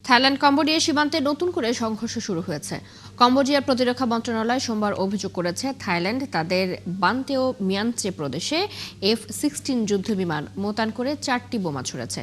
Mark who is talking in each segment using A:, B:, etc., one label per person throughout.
A: Thailand Cambodia সীমান্তে নতুন করে সংঘর্ষ শুরু হয়েছে। কম্বোডিয়ার প্রতিরক্ষা মন্ত্রণালয় সোমবার অভিযোগ করেছে থাইল্যান্ড তাদের বান্তেও মিয়ানচে প্রদেশে F-16 যুদ্ধবিমান মোতায়েন করে 4টি বোমা ছুড়েছে।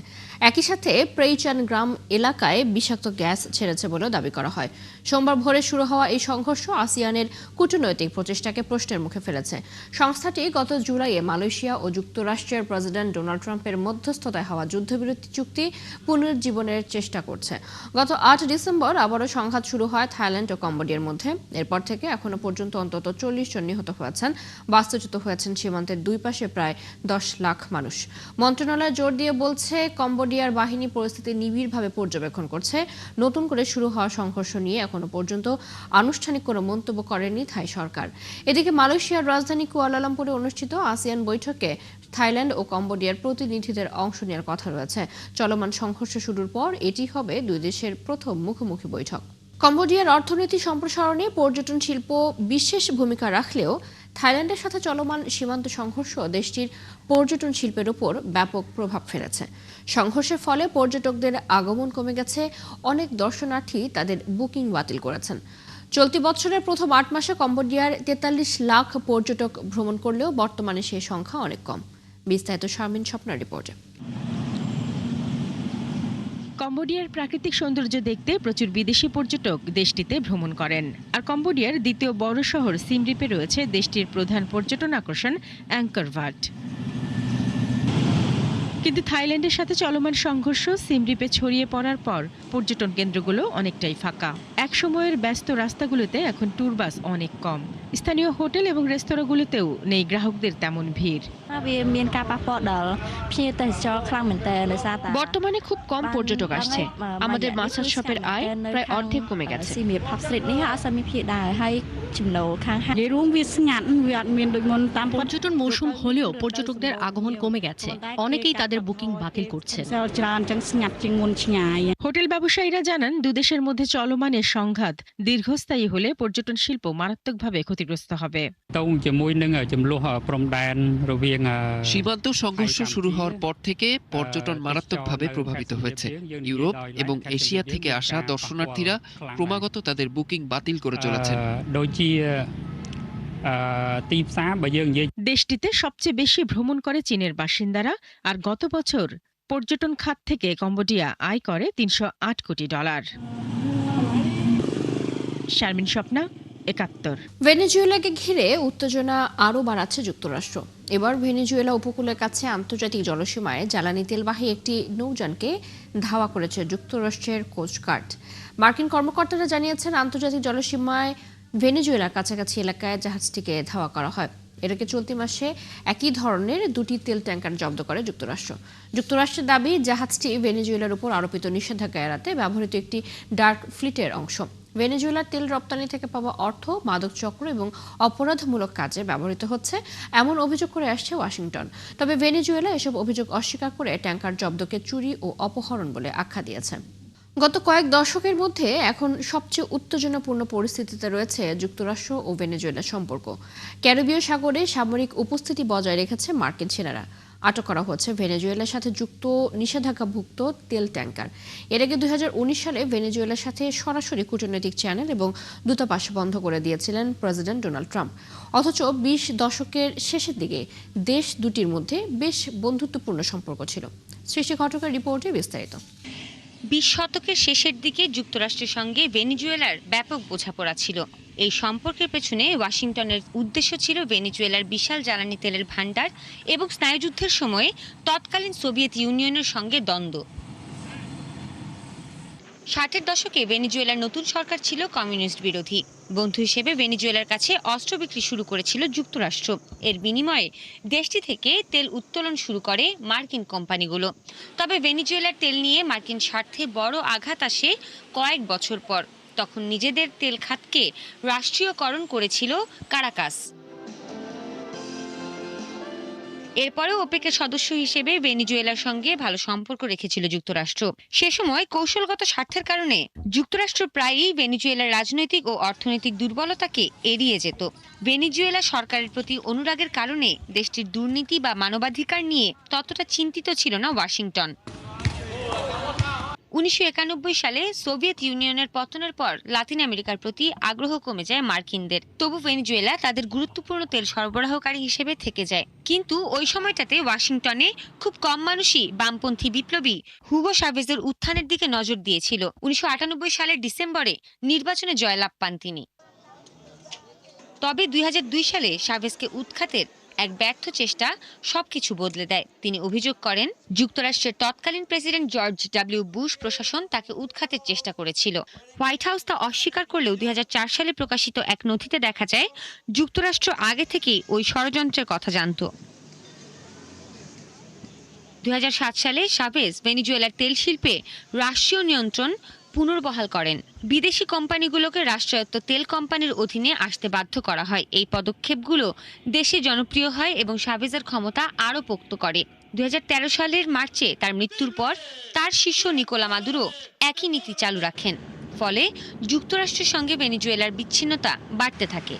A: একই সাথে প্রেইচান গ্রাম এলাকায় বিষাক্ত গ্যাস ছেড়েছে বলেও দাবি করা হয়। সোমবার ভোরে শুরু হওয়া এই সংঘর্ষ আসিয়ানের কূটনৈতিক প্রচেষ্টাকে প্রশ্নের মুখে ফেলেছে। সংস্থাটি গত জুলাইয়ে মালয়েশিয়া ও যুক্তরাষ্ট্রের প্রেসিডেন্ট ডোনাল্ড ট্রাম্পের মধ্যস্থতায় হওয়া যুদ্ধবিরতি চুক্তি পুনরুজ্জীবনের চেষ্টা করছে। গত 8 ডিসেম্বর আবারও সংঘাত শুরু হয় থাইল্যান্ড ও কম্বোডিয়ার মধ্যে। এরপর থেকে এখনো পর্যন্ত অন্তত 40 জন নিহত হয়েছেন, বাস্তুচ্যুত হয়েছেন সীমান্তের দুই পাশে প্রায় 10 লাখ মানুষ। মন্ত্রণালয় জোর দিয়ে বলছে কম্বোডিয়ার বাহিনী পরিস্থিতি নিবিড়ভাবে পর্যবেক্ষণ করছে। নতুন করে শুরু হওয়া সংঘর্ষ নিয়ে এখনো পর্যন্ত আনুষ্ঠানিক কোনো মন্তব্য করেনি থাই সরকার। এদিকে মালয়েশিয়ার রাজধানী কুয়ালালামপুরে অনুষ্ঠিত আসিয়ান বৈঠকে থাইল্যান্ড ও কম্বোডিয়ার প্রতিনিধিদের অংশ নেওয়ার কথা রয়েছে। চলমান সংঘর্ষ শুরুর পর এটি হবে দুই দেশের প্রথম মুখোমুখি বৈঠক। কম্বোডিয়ার অর্থনীতি সম্প্রসারণে পর্যটন শিল্প বিশেষ ভূমিকা রাখলেও থাইল্যান্ডের সাথে চলমান সীমান্ত সংঘর্ষ দেশটির পর্যটন শিল্পের উপর ব্যাপক প্রভাব ফেলেছে। সংঘর্ষের ফলে পর্যটকদের আগমন কমে গেছে, অনেক দর্শনার্থী তাদের বুকিং বাতিল করেছেন। চলতি বছরের প্রথম 8 মাসে কম্বোডিয়ার 43 লাখ পর্যটক ভ্রমণ করলেও বর্তমানে সেই সংখ্যা অনেক কম। বিস্তারিত শারমিন স্বপ্নার রিপোর্টে।
B: কম্বোডিয়ার প্রাকৃতিক সৌন্দর্য দেখতে প্রচুর বিদেশি পর্যটক দেশটিতে ভ্রমণ করেন। আর কম্বোডিয়ার দ্বিতীয় বড় শহর সিম রিপে রয়েছে দেশটির প্রধান পর্যটন আকর্ষণ অ্যাংকর ভাট। কিন্তু থাইল্যান্ডের সাথে চলমান সংঘর্ষ সিম রিপে ছড়িয়ে পড়ার পর পর্যটন কেন্দ্রগুলো অনেকটাই ফাঁকা। এক সময়ের ব্যস্ত রাস্তাগুলোতে এখন ট্যুর বাস অনেক কম। স্থানীয় হোটেল এবং রেস্তোরাঁগুলোতেও নেই গ্রাহকদের তেমন ভিড়।
A: বর্তমানে খুব কম পর্যটক আসছে। আমাদের মাসাজ শপের আয় প্রায় অর্ধেক কমে গেছে।
C: পর্যটন মৌসুম হলেও পর্যটকদের আগমন কমে গেছে, অনেকেই তাদের বুকিং বাতিল করছে।
B: হোটেল ব্যবসায়ীরা জানান দুদেশের মধ্যে চলমান এর সংঘাত দীর্ঘস্থায়ী হলে পর্যটন শিল্প মারাত্মকভাবে ক্ষতিগ্রস্ত হবে।
D: সীমান্ত সংঘর্ষ শুরু হওয়ার পর থেকে পর্যটন মারাত্মকভাবে প্রভাবিত হয়েছে। ইউরোপ এবং এশিয়া থেকে আসা দর্শনার্থীরা ক্রমাগত তাদের বুকিং বাতিল করে চলেছেন।
B: দেশটিতে সবচেয়ে বেশি ভ্রমণ করে চীনের বাসিন্দারা, আর গত বছর পর্যটন খাত থেকে কম্বোডিয়া আয় করে $308 কোটি। শারমিন স্বপ্না, 71।
A: ভেনেজুয়েলাকে ঘিরে উত্তেজনা আরও বাড়াচ্ছে যুক্তরাষ্ট্র। এবার ভেনেজুয়েলা উপকূলের কাছে আন্তর্জাতিক জলসীমায় জ্বালানি তেলবাহী একটি নৌযানকে ধাওয়া করেছে যুক্তরাষ্ট্রের কোস্টগার্ড। মার্কিন কর্মকর্তারা জানিয়েছেন আন্তর্জাতিক জলসীমায় ভেনেজুয়েলার কাছাকাছি এলাকায় জাহাজটিকে ধাওয়া করা হয়। এর আগে চলতি মাসে একই ধরনের 2টি তেল ট্যাঙ্কার জব্দ করে যুক্তরাষ্ট্র। যুক্তরাষ্ট্রের দাবি জাহাজটি ভেনেজুয়েলার উপর আরোপিত নিষেধাজ্ঞা এড়াতে ব্যবহৃত একটি ডার্ক ফ্লিটের অংশ। ভেনেজুয়েলার তেল রপ্তানি থেকে পাওয়া অর্থ মাদক চক্র এবং অপরাধমূলক কাজে ব্যবহৃত হচ্ছে এমন অভিযোগ করে আসছে ওয়াশিংটন। তবে ভেনেজুয়েলা এসব অভিযোগ অস্বীকার করে ট্যাঙ্কার জব্দকে চুরি ও অপহরণ বলে আখ্যা দিয়েছে। গত কয়েক দশকের মধ্যে এখন সবচেয়ে উত্তেজনাপূর্ণ পরিস্থিতিতে রয়েছে যুক্তরাষ্ট্র ও ভেনেজুয়েলার সম্পর্ক। ক্যারিবীয় সাগরে সামরিক উপস্থিতি বজায় রেখেছে মার্কিন সেনারা। আটক করা হচ্ছে ভেনেজুয়েলার সাথে যুক্ত নিষেধাজ্ঞাভুক্ত তেল ট্যাঙ্কার। এর আগে 2019 সালে ভেনেজুয়েলার সাথে সরাসরি কূটনৈতিক চ্যানেল এবং দূতাবাস বন্ধ করে দিয়েছিলেন প্রেসিডেন্ট ডোনাল্ড ট্রাম্প। অথচ 20 দশকের শেষের দিকে দেশ দুটির মধ্যে বেশ বন্ধুত্বপূর্ণ সম্পর্ক ছিল। সৃষ্টি ঘটকের রিপোর্টে বিস্তারিত।
E: 20 শতকের শেষের দিকে যুক্তরাষ্ট্রের সঙ্গে ভেনেজুয়েলার ব্যাপক বোঝাপড়া ছিল। এই সম্পর্কের পেছনে ওয়াশিংটনের উদ্দেশ্য ছিল ভেনেজুয়েলার বিশাল জ্বালানি তেলের ভান্ডার এবং স্নায়ুযুদ্ধের সময়ে তৎকালীন সোভিয়েত ইউনিয়নের সঙ্গে দ্বন্দ্ব। 60-এর দশকে ভেনেজুয়েলার নতুন সরকার ছিল কমিউনিস্ট বিরোধী। বন্ধু হিসেবে ভেনেজুয়েলার কাছে অস্ত্র বিক্রি শুরু করেছিল যুক্তরাষ্ট্র। এর বিনিময়ে দেশটি থেকে তেল উত্তোলন শুরু করে মার্কিন কোম্পানিগুলো। তবে ভেনেজুয়েলার তেল নিয়ে মার্কিন স্বার্থে বড় আঘাত আসে কয়েক বছর পর। তখন নিজেদের তেল খাতকে রাষ্ট্রীয়করণ করেছিল কারাকাস। এরপরেও ওপেকের সদস্য হিসেবে ভেনেজুয়েলার সঙ্গে ভালো সম্পর্ক রেখেছিল যুক্তরাষ্ট্র। সে সময় কৌশলগত স্বার্থের কারণে যুক্তরাষ্ট্র প্রায়ই ভেনেজুয়েলার রাজনৈতিক ও অর্থনৈতিক দুর্বলতাকে এড়িয়ে যেত। ভেনেজুয়েলা সরকারের প্রতি অনুরাগের কারণে দেশটির দুর্নীতি বা মানবাধিকার নিয়ে ততটা চিন্তিত ছিল না ওয়াশিংটন। 1991 সালে সোভিয়েত ইউনিয়নের পতনের পর লাতিন আমেরিকার প্রতি আগ্রহ কমে যায় মার্কিনদের। তবু ভেনেজুয়েলা তাদের গুরুত্বপূর্ণ তেল সরবরাহকারী হিসেবে থেকে যায়। কিন্তু ওই সময়টাতে ওয়াশিংটনে খুব কম মানুষই বামপন্থী বিপ্লবী হুগো শাভেজের উত্থানের দিকে নজর দিয়েছিল। 1998 সালের ডিসেম্বরে নির্বাচনে জয়লাভ পান তিনি। তবে 2002 সালে শাভেজকে উৎখাতের এক ব্যর্থ চেষ্টা সবকিছু বদলে দেয়। তিনি অভিযোগ করেন, যুক্তরাষ্ট্রের তৎকালীন প্রেসিডেন্ট জর্জ ডব্লিউ বুশ প্রশাসন তাকে উৎখাতের চেষ্টা করেছিল। হোয়াইট হাউস তা অস্বীকার করলেও 2004 সালে প্রকাশিত এক নথিতে দেখা যায় যুক্তরাষ্ট্র আগে থেকেই ওই ষড়যন্ত্রের কথা জানত। 2007 সালে শাভেজ ভেনেজুয়েলার তেল শিল্পে রাষ্ট্রীয় নিয়ন্ত্রণ পুনর্বহাল করেন। বিদেশি কোম্পানিগুলোকে রাষ্ট্রায়ত্ত তেল কোম্পানির অধীনে আসতে বাধ্য করা হয়। এই পদক্ষেপগুলো দেশে জনপ্রিয় হয় এবং শাভেজের ক্ষমতা আরও পোক্ত করে। 2013 সালের মার্চে তার মৃত্যুর পর তার শিষ্য নিকোলা মাদুরো একই নীতি চালু রাখেন। ফলে যুক্তরাষ্ট্রের সঙ্গে ভেনেজুয়েলার বিচ্ছিন্নতা বাড়তে থাকে।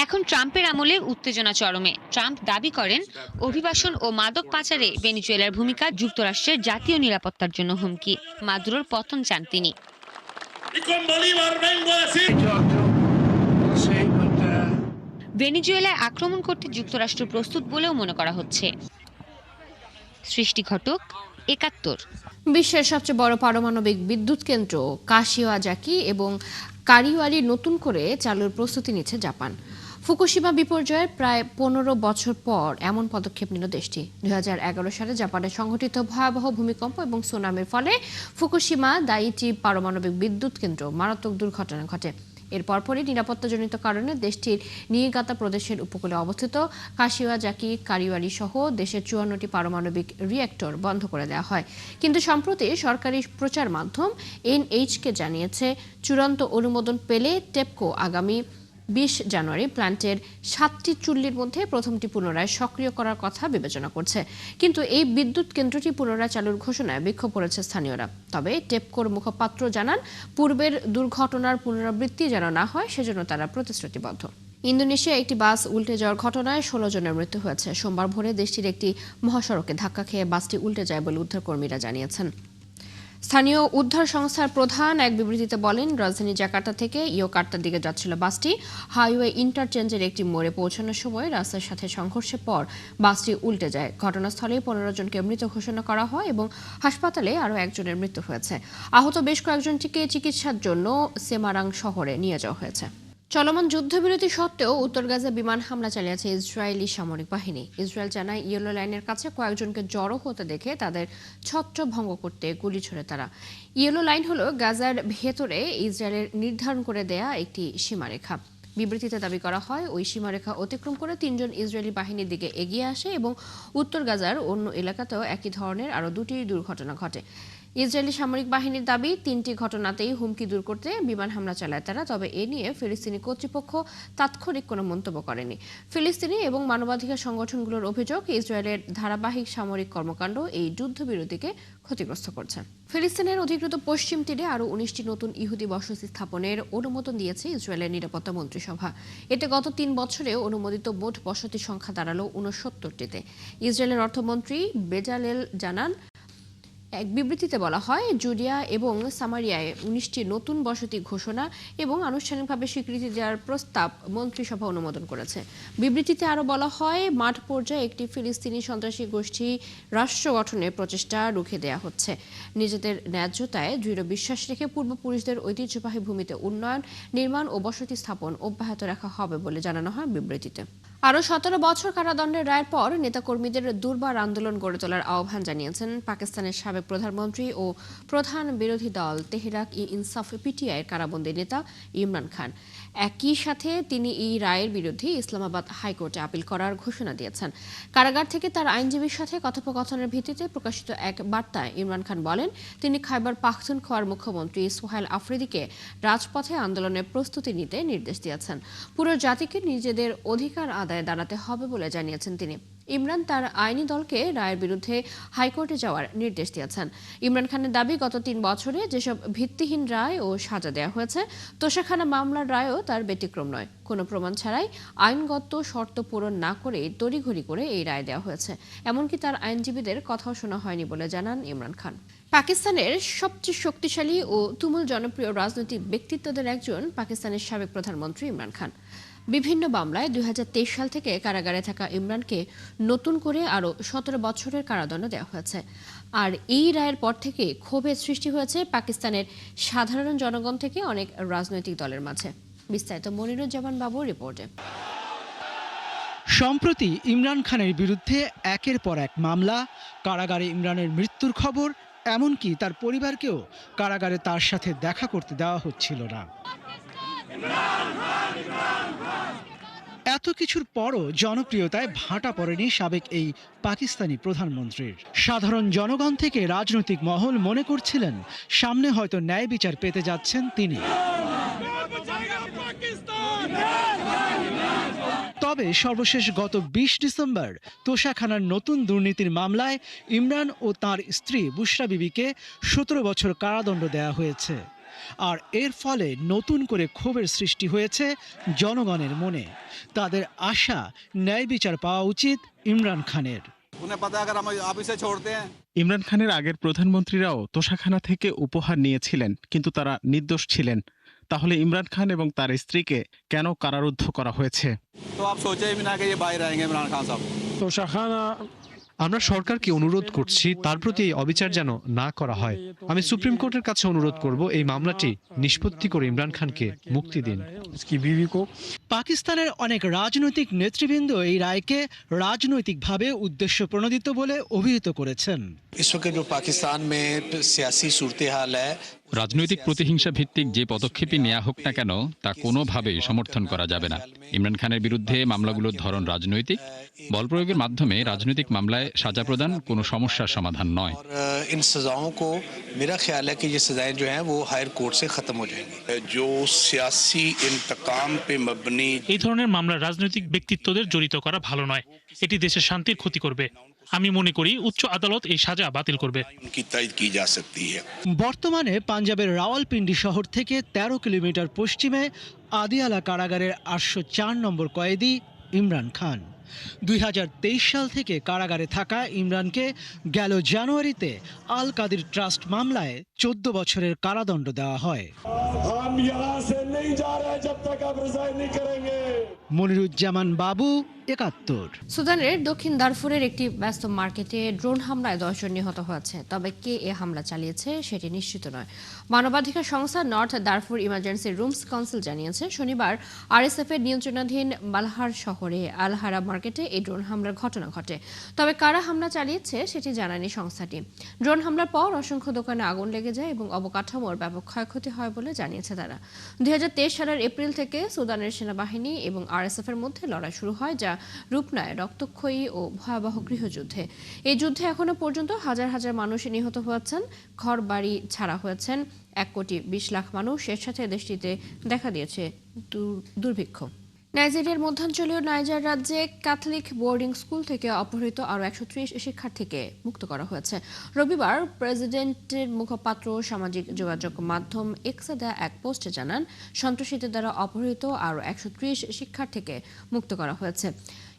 E: এখন ট্রাম্পের আমলে উত্তেজনা চরমে। ট্রাম্প দাবি করেন, অভিবাসন ও মাদক পাচারে ভেনেজুয়েলার ভূমিকা যুক্তরাষ্ট্রের জাতীয় নিরাপত্তার জন্য হুমকি। মাদুরোর পতন চান তিনি। ভেনেজুয়েলায় আক্রমণ করতে যুক্তরাষ্ট্র প্রস্তুত বলেও মনে করা হচ্ছে। সৃষ্টি ঘটক, ৭১।
A: বিশ্বের সবচেয়ে বড় পারমাণবিক বিদ্যুৎ কেন্দ্র কাশিওয়াজাকি এবং কারিওয়ারি নতুন করে চালুর প্রস্তুতি নিচ্ছে জাপান। ফুকুশিমা বিপর্যয়ের প্রায় 15 বছর পর এমন পদক্ষেপ নিল দেশটি। 2011 সালে জাপানে সংঘটিত ভয়াবহ ভূমিকম্প এবং সুনামির ফলে ফুকুশিমা দাইচি পারমাণবিক বিদ্যুৎ কেন্দ্র মারাত্মক দুর্ঘটনা ঘটে। এর পরপরই নিরাপত্তাজনিত কারণে দেশটির নিয়েগাতা প্রদেশের উপকূলে অবস্থিত কাশিওয়াজাকি কারিওয়ারি সহ দেশের 54টি পারমাণবিক রিঅ্যাক্টর বন্ধ করে দেওয়া হয়। কিন্তু সম্প্রতি সরকারি প্রচার মাধ্যম এনএইচকে জানিয়েছে, চূড়ান্ত অনুমোদন পেলে টেপকো আগামী 20 জানুয়ারি প্ল্যান্টের 7টি চুল্লির মধ্যে প্রথমটি পুনরায় সক্রিয় করার কথা বিবেচনা করছে। কিন্তু এই বিদ্যুৎ কেন্দ্রটি পুনরায় চালুর ঘোষণায় বিক্ষোভ করেছে স্থানীয়রা। তবে টেপকোর মুখপাত্র জানান, পূর্বের দুর্ঘটনার পুনরাবৃত্তি যেন না হয় সেজন্য তারা প্রতিশ্রুতিবদ্ধ। ইন্দোনেশিয়া একটি বাস উল্টে যাওয়ার ঘটনায় 16 জনের মৃত্যু হয়েছে। সোমবার ভোরে দেশটির একটি মহাসড়কে ধাক্কা খেয়ে বাসটি উল্টে যায় বলে উদ্ধারকর্মীরা জানিয়েছেন। স্থানীয় উদ্ধার সংস্থার প্রধান এক বিবৃতিতে বলেন, রাজধানী জাকার্তা থেকে ইয়োকার্তার দিকে যাচ্ছিল বাসটি। হাইওয়ে ইন্টারচেঞ্জের একটি মোড়ে পৌঁছানোর সময় রাস্তার সাথে সংঘর্ষের পর বাসটি উল্টে যায়। ঘটনাস্থলে 15 জনকে মৃত ঘোষণা করা হয় এবং হাসপাতালে আরও একজনের মৃত্যু হয়েছে। আহত বেশ কয়েকজনকে চিকিৎসার জন্য সেমারাং শহরে নিয়ে যাওয়া হয়েছে। চলমান যুদ্ধবিরতি সত্ত্বেও উত্তর গাজায় বিমান হামলা চালিয়েছে ইসরায়েলি সামরিক বাহিনী। ইসরায়েল জানায়, ইয়েলো লাইনের কাছে কয়েকজনকে জড়ো হতে দেখে তাদের ছত্রভঙ্গ করতে গুলি ছোড়ে তারা। ইয়েলো লাইন হলো গাজার ভেতরে ইসরায়েলের নির্ধারণ করে দেয়া একটি সীমারেখা। বিবৃতিতে দাবি করা হয়, ওই সীমারেখা অতিক্রম করে 3 জন ইসরায়েলি বাহিনীর দিকে এগিয়ে আসে এবং উত্তর গাজার অন্য এলাকাতেও একই ধরনের আরও 2টি দুর্ঘটনা ঘটে। ইসরায়েলি সামরিক বাহিনীর দাবি, 3টি ঘটনাতেই হুমকি দূর করতে বিমান হামলা চালায় তারা। তবে এ নিয়ে ফিলিস্তিনি কর্তৃপক্ষ তাৎক্ষণিক কোনো মন্তব্য করেনি। ফিলিস্তিনি এবং মানবাধিকার সংগঠনগুলোর অভিযোগ, ইসরায়েলের ধারাবাহিক সামরিক কর্মকাণ্ড এই যুদ্ধবিরতিকে ক্ষতিগ্রস্ত করছে। ফিলিস্তিনের অধিকৃত পশ্চিম তীরে আরও 19টি নতুন ইহুদি বসতি স্থাপনের অনুমোদন দিয়েছে ইসরায়েলের নিরাপত্তা মন্ত্রিসভা। এতে গত 3 বছরে অনুমোদিত মোট বসতির সংখ্যা দাঁড়ালো 69টিতে। ইসরায়েলের অর্থমন্ত্রী বেজালেল জানান, এক বিবৃতিতে বলা হয়, জুডিয়া এবং সামারিয়ায় 19টি নতুন বসতি ঘোষণা এবং আনুষ্ঠানিকভাবে স্বীকৃতি দেওয়ার প্রস্তাব মন্ত্রিসভা অনুমোদন করেছে। বিবৃতিতে আরও বলা হয়, মাঠ পর্যায়ে একটি ফিলিস্তিনি সন্ত্রাসী গোষ্ঠী রাষ্ট্র গঠনের প্রচেষ্টা রুখে দেওয়া হচ্ছে। নিজেদের ন্যায্যতায় দৃঢ় বিশ্বাস রেখে পূর্বপুরুষদের ঐতিহ্যবাহী ভূমিতে উন্নয়ন, নির্মাণ ও বসতি স্থাপন অব্যাহত রাখা হবে বলে জানানো হয় বিবৃতিতে। আরও 17 বছর কারাদণ্ডের রায়ের পর নেতাকর্মীদের দুর্বার আন্দোলন গড়ে তোলার আহ্বান জানিয়েছেন পাকিস্তানের সাবেক প্রধানমন্ত্রী ও প্রধান বিরোধী দল তেহরাক-ই-ইনসাফ পিটিআইয়ের কারাবন্দী নেতা ইমরান খান। একই সাথে তিনি এই রায়ের বিরুদ্ধে ইসলামাবাদ হাইকোর্টে আপিল করার ঘোষণা দিয়েছেন। কারাগার থেকে তার আইনজীবীর সাথে কথোপকথনের ভিত্তিতে প্রকাশিত এক বার্তায় ইমরান খান বলেন, তিনি খাইবার পাখতুনখোয়ার মুখ্যমন্ত্রী সোহেল আফ্রিদিকে রাজপথে আন্দোলনের প্রস্তুতি নিতে নির্দেশ দিয়েছেন। পুরো জাতিকে নিজেদের অধিকার আদায়ে দাঁড়াতে হবে বলে জানিয়েছেন তিনি। ইমরান তার আইনি দলকে রায়ের বিরুদ্ধে হাইকোর্টে যাওয়ার নির্দেশ দিয়েছেন। ইমরান খানের দাবি, গত ৩ বছরে যেসব ভিত্তিহীন রায় ও সাজা দেওয়া হয়েছে, তোষাখানা মামলার রায়ও তার ব্যতিক্রম নয়। কোনো প্রমাণ ছাড়াই আইনগত শর্ত পূরণ না করে তড়িঘড়ি করে এই রায় দেওয়া হয়েছে। এমনকি তার আইনজীবীদের কথাও শোনা হয়নি বলে জানান ইমরান খান। পাকিস্তানের সবচেয়ে শক্তিশালী ও তুমুল জনপ্রিয় রাজনৈতিক ব্যক্তিত্বদের একজন পাকিস্তানের সাবেক প্রধানমন্ত্রী ইমরান খান। বিভিন্ন মামলায় ২০২৩ সাল থেকে কারাগারে থাকা ইমরানকে নতুন করে আরও ১৭ বছরের কারাদণ্ড দেওয়া হয়েছে। আর এই রায়ের পর থেকে ক্ষোভের সৃষ্টি হয়েছে পাকিস্তানের সাধারণ জনগণ থেকে অনেক রাজনৈতিক দলের মাঝে। বিস্তারিত মনিরুজ্জামান বাবুর রিপোর্টে।
F: সম্প্রতি ইমরান খানের বিরুদ্ধে একের পর এক মামলা, কারাগারে ইমরানের মৃত্যুর খবর, এমনকি তার পরিবারকেও কারাগারে তার সাথে দেখা করতে দেওয়া হচ্ছিল না। এত কিছুর পরও জনপ্রিয়তায় ভাটা পড়েনি সাবেক এই পাকিস্তানি প্রধানমন্ত্রীর। সাধারণ জনগণ থেকে রাজনৈতিক মহল মনে করছিলেন সামনে হয়তো ন্যায় বিচার পেতে যাচ্ছেন তিনি। তবে সর্বশেষ গত ২০ ডিসেম্বর তোষাখানার নতুন দুর্নীতির মামলায় ইমরান ও তার স্ত্রী বুশরা বিবিকে ১৭ বছর কারাদণ্ড দেওয়া হয়েছে। আর এর ফলে নতুন করে ক্ষোভের সৃষ্টি হয়েছে জনগণের মনে। তাদের আশা, ন্যায় বিচার পাওয়া উচিত ইমরান খানের।
G: ইমরান খানের আগের প্রধানমন্ত্রীরাও তোষাখানা থেকে উপহার নিয়েছিলেন, কিন্তু তারা নির্দোষ ছিলেন। তাহলে ইমরান খান এবং তার স্ত্রীকে কেন কারারুদ্ধ করা হয়েছে?
H: আমরা সরকারকে অনুরোধ করছি তার প্রতি এই অবিচার যেন না করা হয়। আমি সুপ্রিম কোর্টের কাছে অনুরোধ করব এই মামলাটি নিষ্পত্তি করে ইমরান খানকে মুক্তি দিন।
F: পাকিস্তানের অনেক রাজনৈতিক নেতৃবৃন্দ এই রায়কে রাজনৈতিকভাবে উদ্দেশ্য প্রণোদিত বলে অভিহিত করেছেন।
I: রাজনৈতিক প্রতিহিংসা ভিত্তিক যে পদক্ষেপই নেওয়া হোক না কেন, তা কোনোভাবেই সমর্থন করা যাবে না। ইমরান খানের বিরুদ্ধে মামলাগুলোর ধরন রাজনৈতিক। বল প্রয়োগের মাধ্যমে রাজনৈতিক মামলায় সাজা প্রদান কোনো সমস্যার সমাধান নয়।
J: এই ধরনের মামলা রাজনৈতিক ব্যক্তিত্বদের জড়িত করা ভালো নয়। এটি দেশের শান্তির ক্ষতি করবে। আমি মনে করি উচ্চ আদালত এই সাজা বাতিল করবে।
F: বর্তমানে পাঞ্জাবের রাওয়ালপিন্ডি শহর থেকে ১৩ কিলোমিটার পশ্চিমে আদিয়ালা কারাগারের ৮০৪ নম্বর কয়েদি ইমরান খান। ২০২৩ সাল থেকে কারাগারে থাকা ইমরানকে গেল জানুয়ারিতে আল কাদির ট্রাস্ট মামলায় ১৪ বছরের কারাদণ্ড দেওয়া হয়। মনিরুজ্জামান বাবু, ৭১।
A: সুদানের দক্ষিণ দারফুরের একটি ব্যস্ত মার্কেটে ড্রোন হামলায় ১০ জন নিহত হয়েছে। তবে কে এ হামলা চালিয়েছে সেটি নিশ্চিত নয়। মানবাধিকার সংস্থা north Darfur emergency rooms council জানিয়েছে, শনিবার আরএসএফ এর নিয়ন্ত্রণাধীন বালহার শহরে আলহারা মার্কেটে এই ড্রোন হামলার ঘটনা ঘটে। তবে কারা হামলা চালিয়েছে সেটি জানায়নি সংস্থাটি। ড্রোন হামলার পর অসংখ্য দোকানে আগুন লেগে যায় এবং অবকাঠামোর ব্যাপক ক্ষয়ক্ষতি হয় বলে জানিয়েছে তারা। ২০২৩ সালের এপ্রিল থেকে সুদানের সেনাবাহিনী এবং আরএসএফ এর মধ্যে লড়াই শুরু হয়, যা রূপ নেয় রক্তক্ষয়ী ও ভয়াবহ গৃহযুদ্ধে। এই যুদ্ধে এখনো পর্যন্ত হাজার হাজার মানুষ নিহত হয়েছেন, ঘর বাড়ি ছাড়া হয়েছেন ১,২০,০০,০০০ মানুষ। এর সাথে দেশটিতে দেখা দিয়েছে দুর্ভিক্ষ। নাইজেরিয়ার মধ্যাঞ্চলীয় নাইজার রাজ্যে ক্যাথলিক বোর্ডিং স্কুল থেকে অপহৃত আরও ১৩০ শিক্ষার্থীকে মুক্ত করা হয়েছে। রবিবার প্রেসিডেন্টের মুখপাত্র সামাজিক যোগাযোগ মাধ্যম এক্সে দেয়া এক পোস্টে জানান, সন্ত্রাসীদের দ্বারা অপহৃত আরও ১৩০ শিক্ষার্থীকে মুক্ত করা হয়েছে।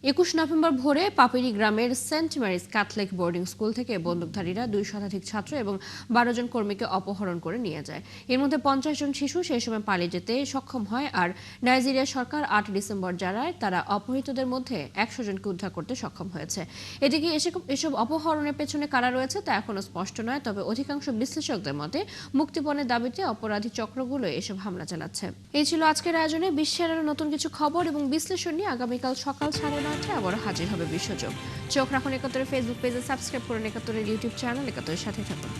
A: ২১ নভেম্বর ভোরে পাপিরি গ্রামের Saint Mary's Catholic boarding school থেকে বন্দুকধারীরা ২ শতাধিক ছাত্র এবং ১২ জন কর্মীকে অপহরণ করে নিয়ে যায়। এর মধ্যে ৫০ জন শিশু সেই সময় পালিয়ে যেতে সক্ষম হয়। আর নাইজেরিয়া সরকার ৮ ডিসেম্বর জানায় তারা অপহৃতদের মধ্যে ১০০ জনকে উদ্ধার করতে সক্ষম হয়েছে। এদিকে এসব অপহরণের পেছনে কারা রয়েছে তা এখনো স্পষ্ট নয়। তবে অধিকাংশ বিশ্লেষকদের মতে মুক্তিপণের দাবিতে অপরাধী চক্রগুলো এসব হামলা চালাচ্ছে। এই ছিল আজকের আয়োজনে। বিশ্বের আরো নতুন কিছু খবর এবং বিশ্লেষণ নিয়ে আগামীকাল সকাল ৯:৩০ আবার হাজির হবে বিশ্বযোগ। চোখ রাখুন ৭১ ফেসবুক পেজে, সাবস্ক্রাইব করুন ৭১ ইউটিউব চ্যানেল, ৭১ সাথে থাকুন।